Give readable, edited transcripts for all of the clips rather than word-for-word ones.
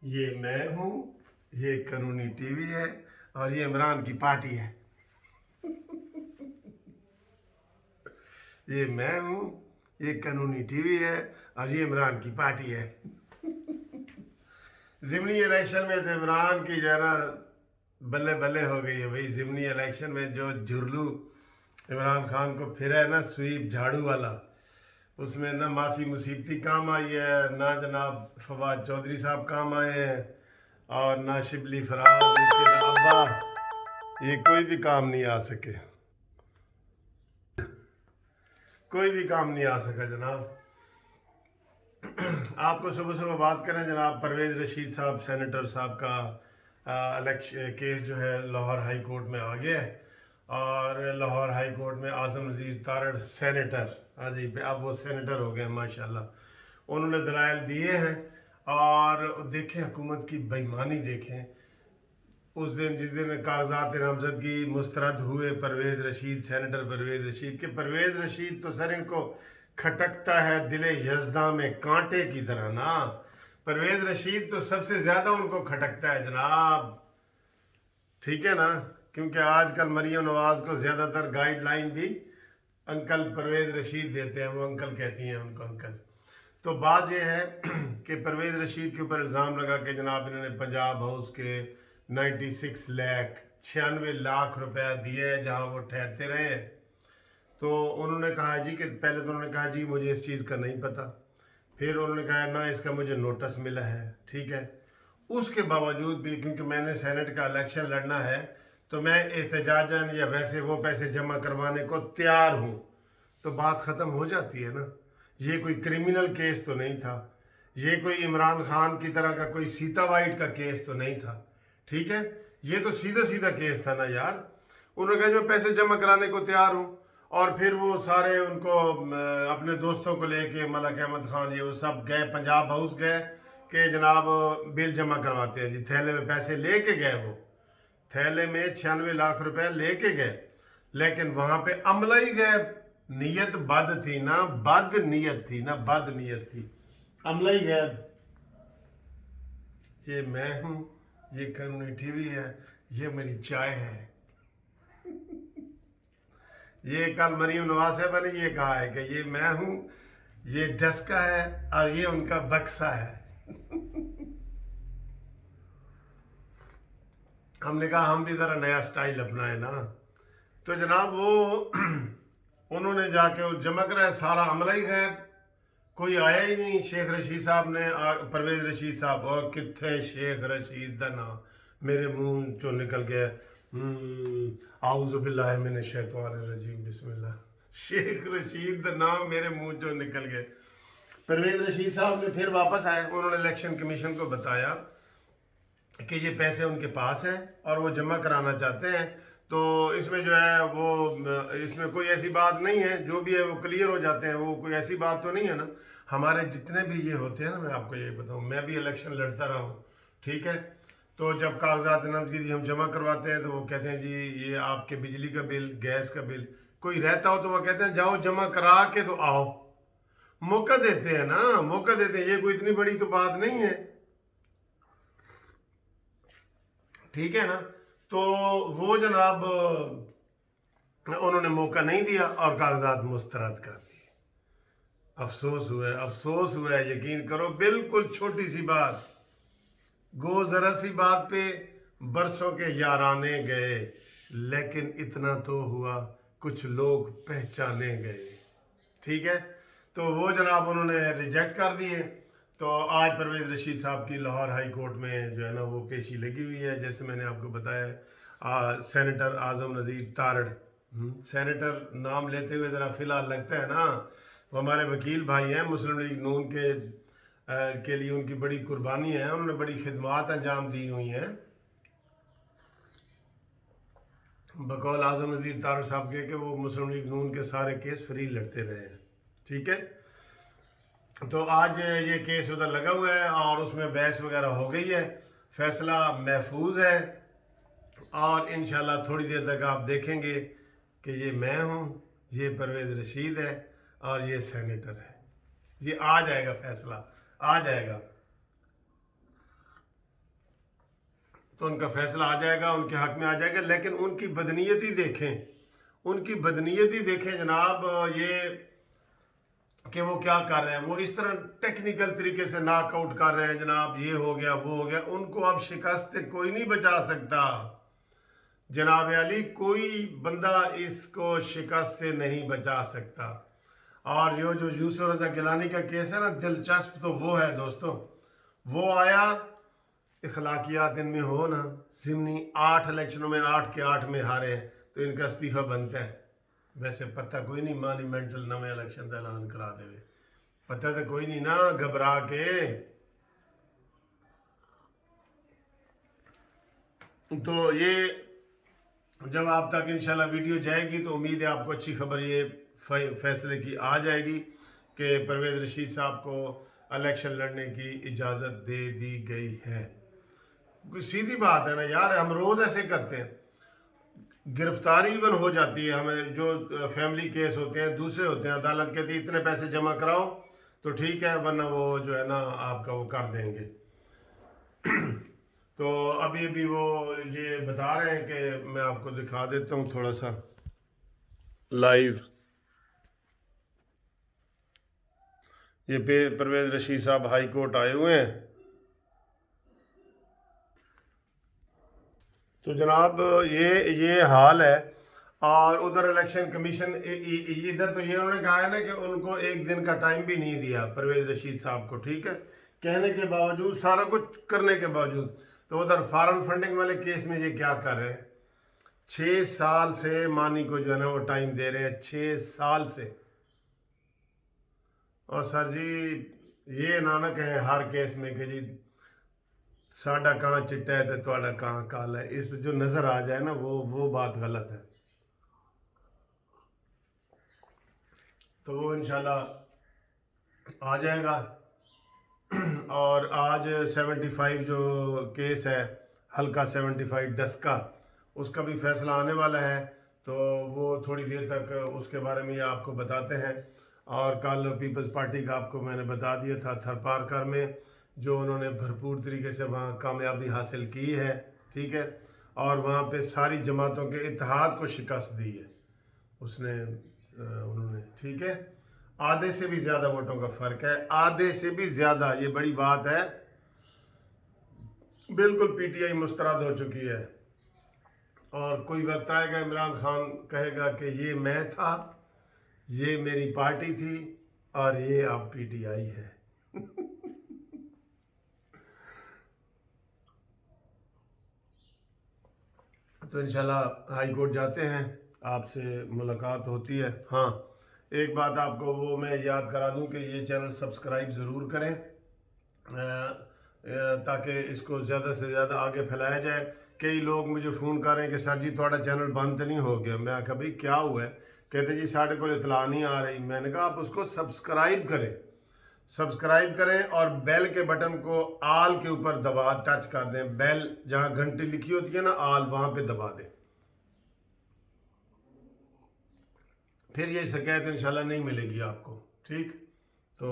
یہ میں ہوں، یہ قانونی ٹی وی ہے اور یہ عمران کی پارٹی ہے۔ یہ میں ہوں، یہ قانونی ٹی وی ہے اور یہ عمران کی پارٹی ہے۔ ضمنی الیکشن میں تو عمران کی جو ہے نا بلے بلے ہو گئی ہے بھائی۔ ضمنی الیکشن میں جو جھرلو عمران خان کو پھرا ہے نا سویپ جھاڑو والا، اس میں نہ ماسی مصیبتی کام آئی ہے، نہ جناب فواد چودھری صاحب کام آئے ہیں، اور نہ شبلی فراز ابا، یہ کوئی بھی کام نہیں آ سکے، کوئی بھی کام نہیں آ سکا جناب۔ آپ کو صبح صبح بات کریں جناب، پرویز رشید صاحب سینیٹر صاحب کا الیکشن کیس جو ہے لاہور ہائی کورٹ میں آ گیا ہے، اور لاہور ہائی کورٹ میں اعظم نذیر تارڑ سینیٹر، ہاں جی اب وہ سینیٹر ہو گئے ہیں ماشاءاللہ، انہوں نے دلائل دیے ہیں۔ اور دیکھیں حکومت کی بے ایمانی، دیکھیں اس دن جس دن کاغذات نامزدگی مسترد ہوئے پرویز رشید سینیٹر پرویز رشید کے، پرویز رشید تو سر ان کو کھٹکتا ہے دل یزداں میں کانٹے کی طرح نا۔ پرویز رشید تو سب سے زیادہ ان کو کھٹکتا ہے جناب، ٹھیک ہے نا، کیونکہ آج کل مریم نواز کو زیادہ تر گائیڈ لائن بھی انکل پرویز رشید دیتے ہیں، وہ انکل کہتی ہیں ان کو انکل۔ تو بات یہ ہے کہ پرویز رشید کے اوپر الزام لگا کہ جناب انہوں نے پنجاب ہاؤس کے 96 لاکھ روپے دیے جہاں وہ ٹھہرتے رہے ہیں۔ تو انہوں نے کہا جی کہ پہلے تو انہوں نے کہا جی مجھے اس چیز کا نہیں پتہ، پھر انہوں نے کہا نہ اس کا مجھے نوٹس ملا ہے، ٹھیک ہے۔ اس کے باوجود بھی کیونکہ میں نے سینٹ کا الیکشن لڑنا ہے تو میں احتجاجاً یا ویسے وہ پیسے جمع کروانے کو تیار ہوں، تو بات ختم ہو جاتی ہے نا۔ یہ کوئی کرمنل کیس تو نہیں تھا، یہ کوئی عمران خان کی طرح کا کوئی سیتا وائٹ کا کیس تو نہیں تھا، ٹھیک ہے۔ یہ تو سیدھا سیدھا کیس تھا نا یار۔ انہوں نے کہا جو پیسے جمع کرانے کو تیار ہوں، اور پھر وہ سارے ان کو اپنے دوستوں کو لے کے ملک احمد خان یہ وہ سب گئے پنجاب ہاؤس گئے کہ جناب بل جمع کرواتے ہیں جی، تھیلے میں پیسے لے کے گئے، وہ تھیلے میں 96 لاکھ روپے لے کے گئے، لیکن وہاں پہ عملہ ہی گئے، نیت بد تھی نا، بد نیت تھی نا، بد نیت تھی، عملہ ہی گئے۔ یہ میں ہوں، یہ قانونی ٹی وی ہے، یہ میری چائے ہے۔ یہ کل مریم نواز صاحبہ نے یہ کہا ہے کہ یہ میں ہوں، یہ ڈسکا ہے اور یہ ان کا بکسا ہے۔ ہم نے کہا ہم بھی ذرا نیا سٹائل اپنائے نا، تو جناب وہ انہوں نے جا کے جمع کرایا، سارا عملہ ہی غائب، کوئی آیا ہی نہیں۔ شیخ رشید صاحب نے پرویز رشید صاحب، اور کتنے شیخ رشید دا نام میرے منہ چو نکل گیا، اعوذ باللہ من الشیطان الرجیم بسم اللہ، شیخ رشید دا نام میرے منہ چو نکل گئے۔ پرویز رشید صاحب نے پھر واپس آئے، انہوں نے الیکشن کمیشن کو بتایا کہ یہ پیسے ان کے پاس ہیں اور وہ جمع کرانا چاہتے ہیں، تو اس میں جو ہے وہ اس میں کوئی ایسی بات نہیں ہے، جو بھی ہے وہ کلیئر ہو جاتے ہیں، وہ کوئی ایسی بات تو نہیں ہے نا۔ ہمارے جتنے بھی یہ ہوتے ہیں نا، میں آپ کو یہ بتاؤں، میں بھی الیکشن لڑتا رہا ہوں، ٹھیک ہے، تو جب کاغذات نامزدگی ہم جمع کرواتے ہیں تو وہ کہتے ہیں جی یہ آپ کے بجلی کا بل، گیس کا بل، کوئی رہتا ہو تو وہ کہتے ہیں جاؤ جمع کرا کے تو آؤ، موقع دیتے ہیں نا، موقع دیتے ہیں، یہ کوئی اتنی بڑی تو بات نہیں ہے، ٹھیک ہے نا۔ تو وہ جناب انہوں نے موقع نہیں دیا اور کاغذات مسترد کر دیے۔ افسوس ہوا ہے، افسوس ہوا ہے، یقین کرو، بالکل چھوٹی سی بات، گو ذرا سی بات پہ برسوں کے یارانے گئے، لیکن اتنا تو ہوا کچھ لوگ پہچانے گئے، ٹھیک ہے۔ تو وہ جناب انہوں نے ریجیکٹ کر دیے۔ تو آج پرویز رشید صاحب کی لاہور ہائی کورٹ میں جو ہے نا وہ پیشی لگی ہوئی ہے، جیسے میں نے آپ کو بتایا، سینیٹر اعظم نذیر تارڑ، سینیٹر نام لیتے ہوئے ذرا فی الحال لگتا ہے نا، وہ ہمارے وکیل بھائی ہیں، مسلم لیگ نون کے لیے ان کی بڑی قربانی ہے، انہوں نے بڑی خدمات انجام دی ہوئی ہیں، بقول اعظم نذیر تارڑ صاحب کے کہ وہ مسلم لیگ نون کے سارے کیس فری لڑتے رہے ہیں، ٹھیک ہے۔ تو آج یہ کیس ادھر لگا ہوا ہے اور اس میں بحث وغیرہ ہو گئی ہے، فیصلہ محفوظ ہے، اور انشاءاللہ تھوڑی دیر تک آپ دیکھیں گے کہ یہ میں ہوں، یہ پرویز رشید ہے اور یہ سینیٹر ہے، یہ آ جائے گا، فیصلہ آ جائے گا۔ تو ان کا فیصلہ آ جائے گا، ان کے حق میں آ جائے گا، لیکن ان کی بدنیتی دیکھیں، ان کی بدنیتی دیکھیں جناب، یہ کہ وہ کیا کر رہے ہیں، وہ اس طرح ٹیکنیکل طریقے سے ناک آؤٹ کر رہے ہیں جناب، یہ ہو گیا وہ ہو گیا، ان کو اب شکست سے کوئی نہیں بچا سکتا جناب علی، کوئی بندہ اس کو شکست سے نہیں بچا سکتا۔ اور جو یوسف رضا گیلانی کا کیس ہے نا، دلچسپ تو وہ ہے دوستو، وہ آیا، اخلاقیات ان میں ہو نا، ضمنی 8 الیکشنوں میں 8 کے 8 میں ہارے ہیں، تو ان کا استعفیٰ بنتا ہے۔ ویسے پتہ کوئی نہیں مانیمنٹل نویں الیکشن کا اعلان کرا دے، پتہ تو کوئی نہیں نا، گھبرا کے۔ تو یہ جب آپ تک انشاءاللہ ویڈیو جائے گی تو امید ہے آپ کو اچھی خبر یہ فیصلے کی آ جائے گی کہ پرویز رشید صاحب کو الیکشن لڑنے کی اجازت دے دی گئی ہے۔ کوئی سیدھی بات ہے نا یار، ہم روز ایسے کرتے ہیں، گرفتاری ایون ہو جاتی ہے، ہمیں جو فیملی کیس ہوتے ہیں دوسرے ہوتے ہیں، عدالت کہتی ہے اتنے پیسے جمع کراؤ تو ٹھیک ہے، ورنہ وہ جو ہے نا آپ کا وہ کر دیں گے۔ تو ابھی وہ یہ بتا رہے ہیں کہ میں آپ کو دکھا دیتا ہوں تھوڑا سا لائیو، یہ پرویز رشید صاحب ہائی کورٹ آئے ہوئے ہیں۔ تو جناب یہ حال ہے، اور ادھر الیکشن کمیشن ادھر تو یہ انہوں نے کہا ہے نا کہ ان کو 1 دن کا ٹائم بھی نہیں دیا پرویز رشید صاحب کو، ٹھیک ہے، کہنے کے باوجود، سارا کچھ کرنے کے باوجود۔ تو ادھر فارن فنڈنگ والے کیس میں یہ کیا کر رہے ہیں، 6 سال سے مانی کو جو ہے نا وہ ٹائم دے رہے ہیں، 6 سال سے۔ اور سر جی یہ نہ کہیں ہر کیس میں کہ جی ساڈا کہاں چٹا ہے تو تھوڑا کہاں کالا ہے، اس جو نظر آ جائے نا وہ بات غلط ہے۔ تو وہ انشاءاللہ آ جائے گا، اور آج 75 جو کیس ہے، ہلکا 75 ڈسکا، اس کا بھی فیصلہ آنے والا ہے، تو وہ تھوڑی دیر تک اس کے بارے میں آپ کو بتاتے ہیں۔ اور کل پیپلز پارٹی کا آپ کو میں نے بتا دیا تھا تھرپارکر میں، جو انہوں نے بھرپور طریقے سے وہاں کامیابی حاصل کی ہے، ٹھیک ہے، اور وہاں پہ ساری جماعتوں کے اتحاد کو شکست دی ہے انہوں نے، ٹھیک ہے، آدھے سے بھی زیادہ ووٹوں کا فرق ہے، آدھے سے بھی زیادہ، یہ بڑی بات ہے، بالکل پی ٹی آئی مسترد ہو چکی ہے۔ اور کوئی وقت آئے گا عمران خان کہے گا کہ یہ میں تھا، یہ میری پارٹی تھی، اور یہ اب پی ٹی آئی ہے۔ تو انشاءاللہ ہائی کورٹ جاتے ہیں، آپ سے ملاقات ہوتی ہے۔ ہاں ایک بات آپ کو وہ میں یاد کرا دوں کہ یہ چینل سبسکرائب ضرور کریں، تاکہ اس کو زیادہ سے زیادہ آگے پھیلایا جائے۔ کئی لوگ مجھے فون کر رہے ہیں کہ سر جی تھوڑا چینل بند تو نہیں ہو گیا، میں کہا بھئی کیا ہوا ہے، کہتے جی ساڑھے کو اطلاع نہیں آ رہی، میں نے کہا آپ اس کو سبسکرائب کریں اور بیل کے بٹن کو آل کے اوپر ٹچ کر دیں، بیل جہاں گھنٹی لکھی ہوتی ہے نا آل، وہاں پہ دبا دیں، پھر یہ شکایت انشاءاللہ نہیں ملے گی آپ کو، ٹھیک۔ تو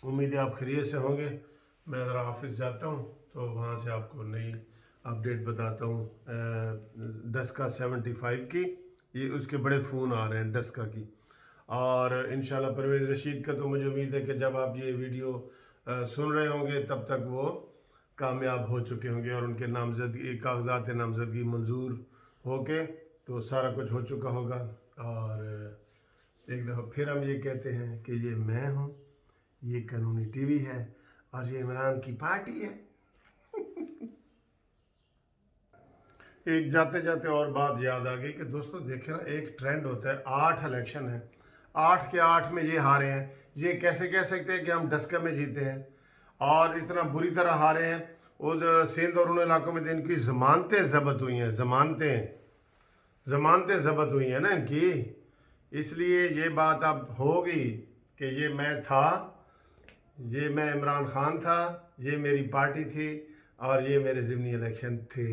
امید ہے آپ خیریت سے ہوں گے، میں ذرا آفس جاتا ہوں تو وہاں سے آپ کو نئی اپڈیٹ بتاتا ہوں ڈسکا 75 کی، یہ اس کے بڑے فون آ رہے ہیں ڈسکا کی۔ اور انشاءاللہ پرویز رشید کا تو مجھے امید ہے کہ جب آپ یہ ویڈیو سن رہے ہوں گے تب تک وہ کامیاب ہو چکے ہوں گے، اور ان کے نامزدگی کاغذات نامزدگی منظور ہو کے تو سارا کچھ ہو چکا ہوگا۔ اور ایک دفعہ پھر ہم یہ کہتے ہیں کہ یہ میں ہوں، یہ قانونی ٹی وی ہے، اور یہ عمران کی پارٹی ہے۔ ایک جاتے جاتے اور بات یاد آ گئی کہ دوستو دیکھیں نا، ایک ٹرینڈ ہوتا ہے، 8 الیکشن ہیں، 8 کے 8 میں یہ ہارے ہیں، یہ کیسے کہہ سکتے ہیں کہ ہم ڈسکا میں جیتے ہیں، اور اتنا بری طرح ہارے ہیں، اور سندھ اور ان علاقوں میں ان کی ضمانتیں ضبط ہوئی ہیں، ضمانتیں ضبط ہوئی ہیں نا ان کی، اس لیے یہ بات اب ہوگی کہ یہ میں تھا، یہ میں عمران خان تھا، یہ میری پارٹی تھی، اور یہ میرے ضمنی الیکشن تھے۔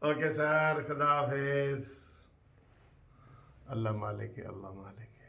اوکے سر، خدا حافظ، اللہ مالک ہے، اللہ مالک ہے۔